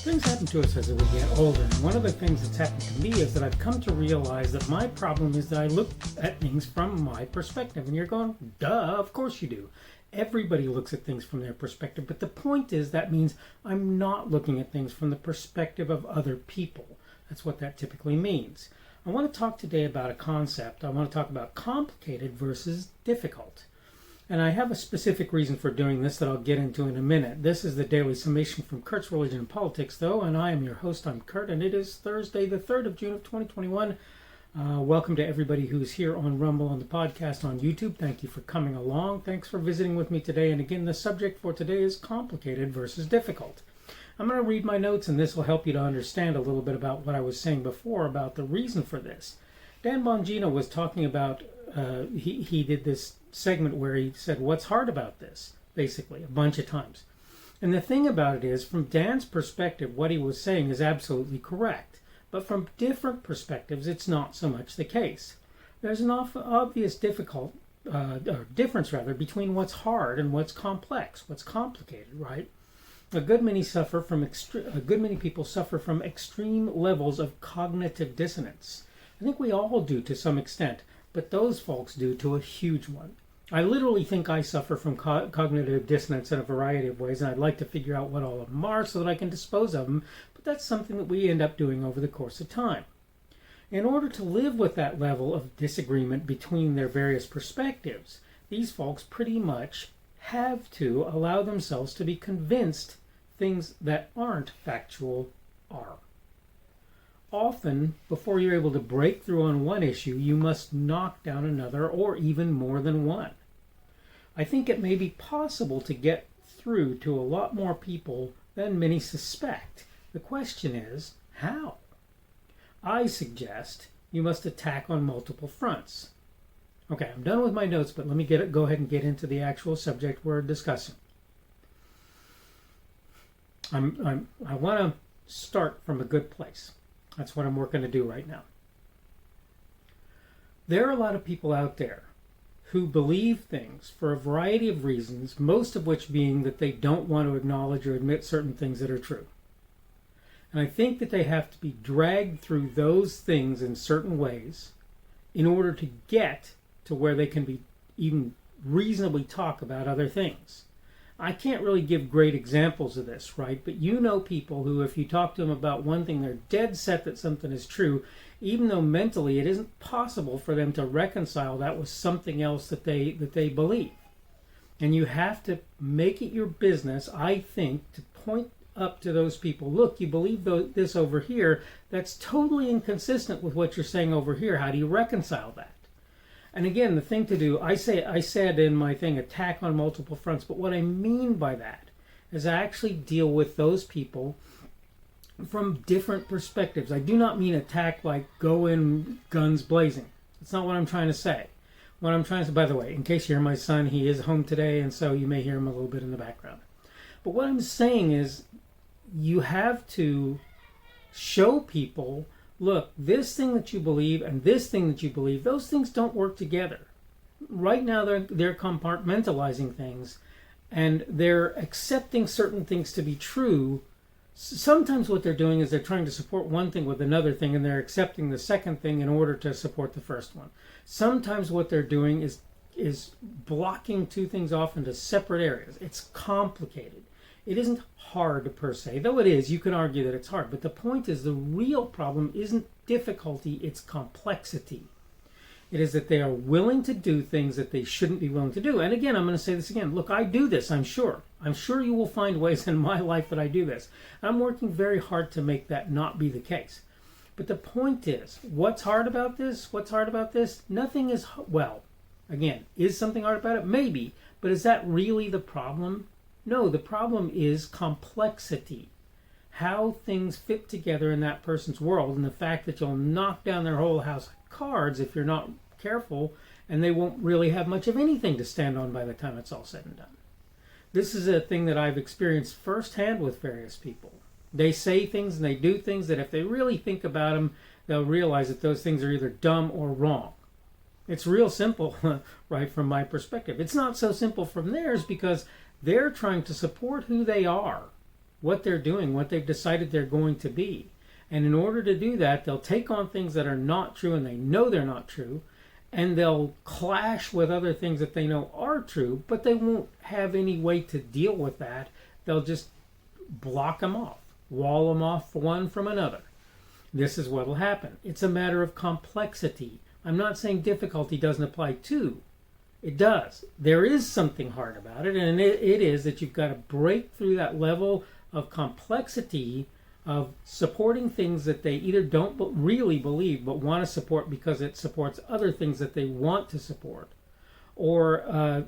Things happen to us as we get older, and one of the things that's happened to me is that I've come to realize that my problem is that I look at things from my perspective. And you're going, duh, of course you do. Everybody looks at things from their perspective, but the point is that means I'm not looking at things from the perspective of other people. That's what that typically means. I want to talk today about a concept. I want to talk about complicated versus difficult. And I have a specific reason for doing this that I'll get into in a minute. This is the Daily Summation from Kurt's Religion and Politics, though, and I am your host. I'm Kurt, and it is Thursday, the 3rd of June of 2021. Welcome to everybody who's here on Rumble, on the podcast, on YouTube. Thank you for coming along. Thanks for visiting with me today. And again, the subject for today is complicated versus difficult. I'm going to read my notes, and this will help you to understand a little bit about what I was saying before about the reason for this. Dan Bongino was talking about, he did this segment where he said, what's hard about this, basically, a bunch of times. And the thing about it is, from Dan's perspective, what he was saying is absolutely correct. But from different perspectives, it's not so much the case. There's an obvious difference between what's hard and what's complex, what's complicated, right? A good many people suffer from extreme levels of cognitive dissonance. I think we all do to some extent, but those folks do to a huge one. I literally think I suffer from cognitive dissonance in a variety of ways, and I'd like to figure out what all of them are so that I can dispose of them, but that's something that we end up doing over the course of time. In order to live with that level of disagreement between their various perspectives, these folks pretty much have to allow themselves to be convinced things that aren't factual are. Often, before you're able to break through on one issue, you must knock down another or even more than one. I think it may be possible to get through to a lot more people than many suspect. The question is, how? I suggest you must attack on multiple fronts. Okay, I'm done with my notes, but let me go ahead and get into the actual subject we're discussing. I want to start from a good place. That's what I'm working to do right now. There are a lot of people out there who believe things for a variety of reasons, most of which being that they don't want to acknowledge or admit certain things that are true. And I think that they have to be dragged through those things in certain ways in order to get to where they can be even reasonably talk about other things. I can't really give great examples of this, right? But you know people who, if you talk to them about one thing, they're dead set that something is true, even though mentally it isn't possible for them to reconcile that with something else that they believe. And you have to make it your business, I think, to point up to those people. Look, you believe this over here. That's totally inconsistent with what you're saying over here. How do you reconcile that? And again, the thing to do, I said in my thing, attack on multiple fronts. But what I mean by that is I actually deal with those people from different perspectives. I do not mean attack like go in guns blazing. That's not what I'm trying to say. What I'm trying to say, by the way, in case you hear my son, he is home today, and so you may hear him a little bit in the background. But what I'm saying is you have to show people, look, this thing that you believe and this thing that you believe, those things don't work together. Right now they're compartmentalizing things and they're accepting certain things to be true. Sometimes what they're doing is they're trying to support one thing with another thing and they're accepting the second thing in order to support the first one. Sometimes what they're doing is blocking two things off into separate areas. It's complicated. It isn't hard per se, though it is. You can argue that it's hard. But the point is the real problem isn't difficulty, it's complexity. It is that they are willing to do things that they shouldn't be willing to do. And again, I'm going to say this again. Look, I do this, I'm sure. I'm sure you will find ways in my life that I do this. I'm working very hard to make that not be the case. But the point is, what's hard about this? What's hard about this? Nothing is, well, again, is something hard about it? Maybe. But is that really the problem? No, the problem is complexity. How things fit together in that person's world, and the fact that you'll knock down their whole house of cards if you're not careful, and they won't really have much of anything to stand on by the time it's all said and done. This is a thing that I've experienced firsthand with various people. They say things and they do things that if they really think about them, they'll realize that those things are either dumb or wrong. It's real simple, right, from my perspective. It's not so simple from theirs because they're trying to support who they are what they're doing, what they've decided they're going to be. And in order to do that, they'll take on things that are not true and they know they're not true, and they'll clash with other things that they know are true, but they won't have any way to deal with that. They'll just block them off, wall them off one from another. This is what will happen. It's a matter of complexity. I'm not saying difficulty doesn't apply too. It does. There is something hard about it, and it is that you've got to break through that level of complexity of supporting things that they either don't really believe but want to support because it supports other things that they want to support, or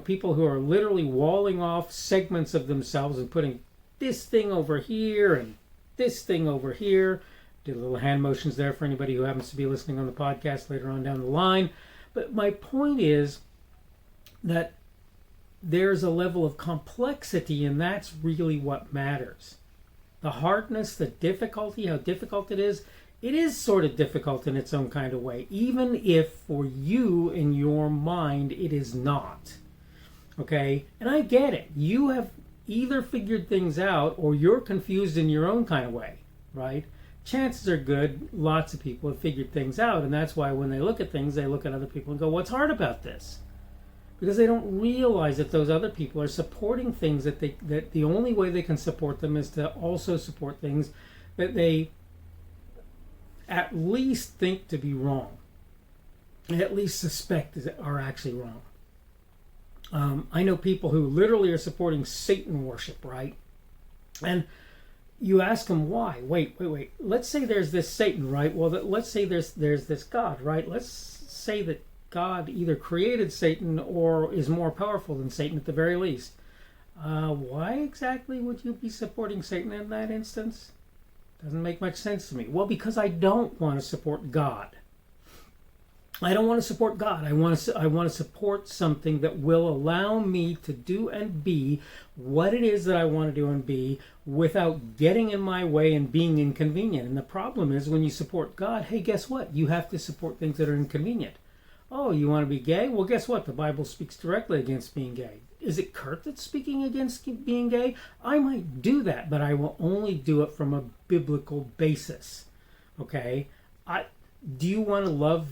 people who are literally walling off segments of themselves and putting this thing over here and this thing over here. Did little hand motions there for anybody who happens to be listening on the podcast later on down the line. But my point is that there's a level of complexity, and that's really what matters. The hardness, the difficulty, how difficult it is sort of difficult in its own kind of way, even if for you in your mind it is not. Okay? And I get it. You have either figured things out or you're confused in your own kind of way, right? Chances are good lots of people have figured things out, and that's why when they look at things, they look at other people and go, what's hard about this? Because they don't realize that those other people are supporting things that the only way they can support them is to also support things that they at least think to be wrong, at least suspect are actually wrong. I know people who literally are supporting Satan worship, right? And you ask them why. Wait. Let's say there's this Satan, right? Well, let's say there's this God, right? Let's say that God either created Satan or is more powerful than Satan at the very least. Why exactly would you be supporting Satan in that instance? Doesn't make much sense to me. Well, because I don't want to support God. I don't want to support God. I want to support something that will allow me to do and be what it is that I want to do and be without getting in my way and being inconvenient. And the problem is when you support God, hey, guess what? You have to support things that are inconvenient. Oh, you want to be gay? Well, guess what? The Bible speaks directly against being gay. Is it Kurt that's speaking against being gay? I might do that, but I will only do it from a biblical basis. Okay? Do you want to love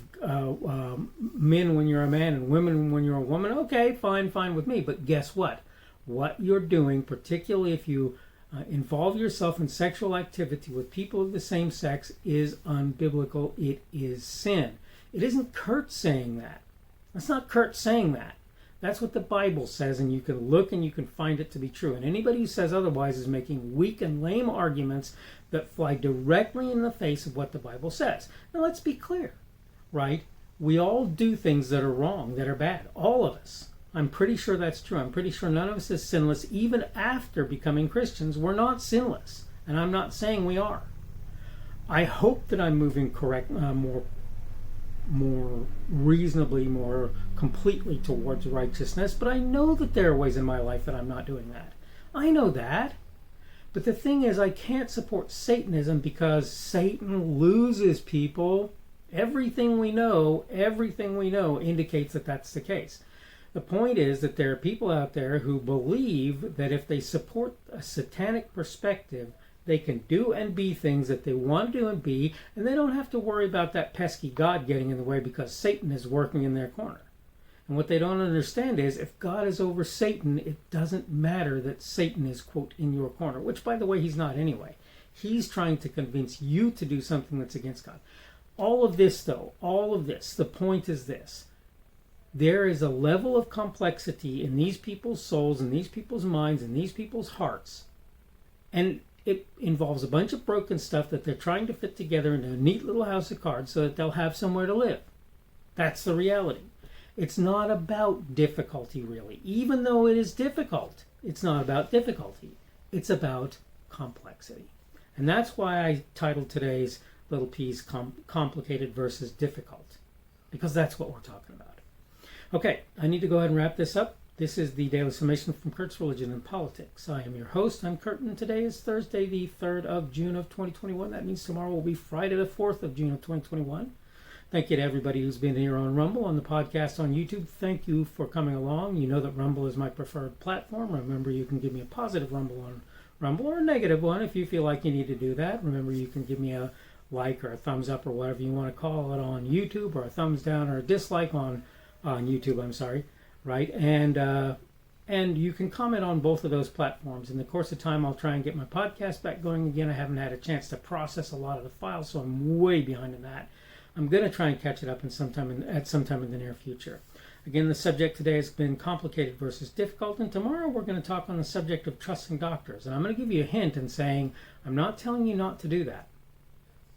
men when you're a man and women when you're a woman? Okay, fine with me. But guess what? What you're doing, particularly if you involve yourself in sexual activity with people of the same sex, is unbiblical. It is sin. It isn't Kurt saying that. That's not Kurt saying that. That's what the Bible says, and you can look and you can find it to be true. And anybody who says otherwise is making weak and lame arguments that fly directly in the face of what the Bible says. Now let's be clear, right? We all do things that are wrong, that are bad. All of us. I'm pretty sure that's true. I'm pretty sure none of us is sinless. Even after becoming Christians, we're not sinless. And I'm not saying we are. I hope that I'm moving more reasonably, more completely towards righteousness, but I know that there are ways in my life that I'm not doing that. I know that. But the thing is, I can't support Satanism because Satan loses people. Everything we know indicates that that's the case. The point is that there are people out there who believe that if they support a satanic perspective, they can do and be things that they want to do and be, and they don't have to worry about that pesky God getting in the way because Satan is working in their corner. And what they don't understand is if God is over Satan, it doesn't matter that Satan is, quote, in your corner, which, by the way, he's not anyway. He's trying to convince you to do something that's against God. All of this, the point is this. There is a level of complexity in these people's souls, in these people's minds, in these people's hearts, and it involves a bunch of broken stuff that they're trying to fit together into a neat little house of cards so that they'll have somewhere to live. That's the reality. It's not about difficulty, really. Even though it is difficult, it's not about difficulty. It's about complexity. And that's why I titled today's little piece Complicated versus Difficult, because that's what we're talking about. Okay, I need to go ahead and wrap this up. This is the Daily Summation from Kurt's Religion and Politics. I am your host. I'm Kurt, and today is Thursday, the 3rd of June of 2021. That means tomorrow will be Friday, the 4th of June of 2021. Thank you to everybody who's been here on Rumble, on the podcast, on YouTube. Thank you for coming along. You know that Rumble is my preferred platform. Remember, you can give me a positive Rumble on Rumble, or a negative one if you feel like you need to do that. Remember, you can give me a like or a thumbs up or whatever you want to call it on YouTube, or a thumbs down or a dislike on YouTube, I'm sorry, right? And you can comment on both of those platforms. In the course of time, I'll try and get my podcast back going again. I haven't had a chance to process a lot of the files, so I'm way behind in that. I'm going to try and catch it up at some time in the near future. Again, the subject today has been complicated versus difficult, and tomorrow we're going to talk on the subject of trusting doctors. And I'm going to give you a hint in saying I'm not telling you not to do that.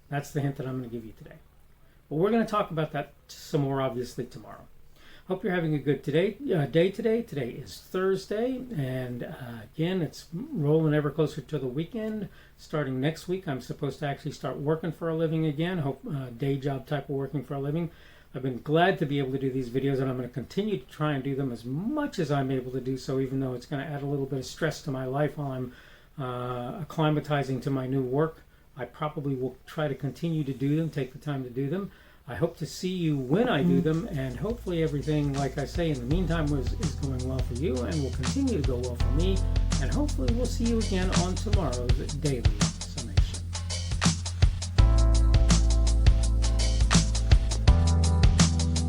That's the hint that I'm going to give you today. But we're going to talk about that some more, obviously, tomorrow. Hope you're having a good day today. Today is Thursday, and again, it's rolling ever closer to the weekend. Starting next week, I'm supposed to actually start working for a living again, day job type of working for a living. I've been glad to be able to do these videos, and I'm going to continue to try and do them as much as I'm able to do so, even though it's going to add a little bit of stress to my life while I'm acclimatizing to my new work. I probably will try to continue to do them, take the time to do them. I hope to see you when I do them, and hopefully everything, like I say, in the meantime is going well for you and will continue to go well for me, and hopefully we'll see you again on tomorrow's Daily Summation.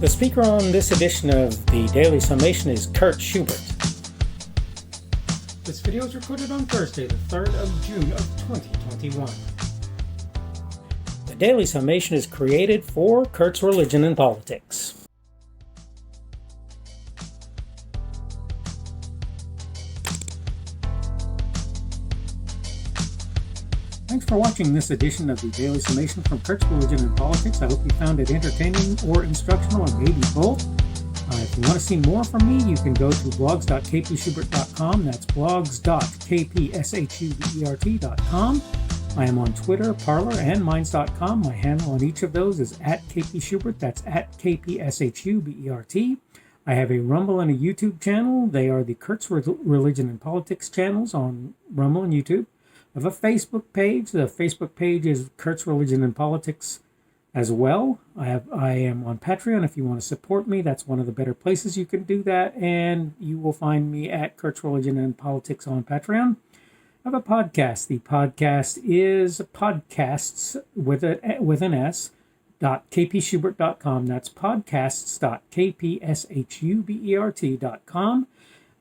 The speaker on this edition of the Daily Summation is Kurt Schubert. This video is recorded on Thursday, the 3rd of June of 2021. The Daily Summation is created for Kurt's Religion and Politics. Thanks for watching this edition of the Daily Summation from Kurt's Religion and Politics. I hope you found it entertaining or instructional, or maybe both. If you want to see more from me, you can go to blogs.kpschubert.com. That's blogs.kpschubert.com. I am on Twitter, Parler, and Minds.com. My handle on each of those is @kpschubert. That's @kpschubert. I have a Rumble and a YouTube channel. They are the Kurt's Religion and Politics channels on Rumble and YouTube. I have a Facebook page. The Facebook page is Kurt's Religion and Politics as well. I am on Patreon. If you want to support me, that's one of the better places you can do that. And you will find me at Kurt's Religion and Politics on Patreon. I have a podcast. The podcast is podcasts with an S, .kpschubert.com. That's podcasts.kpschubert.com.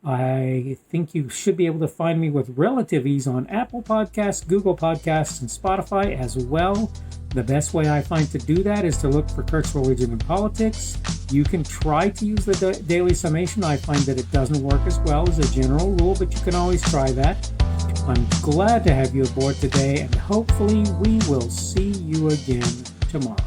I think you should be able to find me with relative ease on Apple Podcasts, Google Podcasts, and Spotify as well. The best way I find to do that is to look for Kurt's Religion and Politics. You can try to use the Daily Summation. I find that it doesn't work as well as a general rule, but you can always try that. I'm glad to have you aboard today, and hopefully we will see you again tomorrow.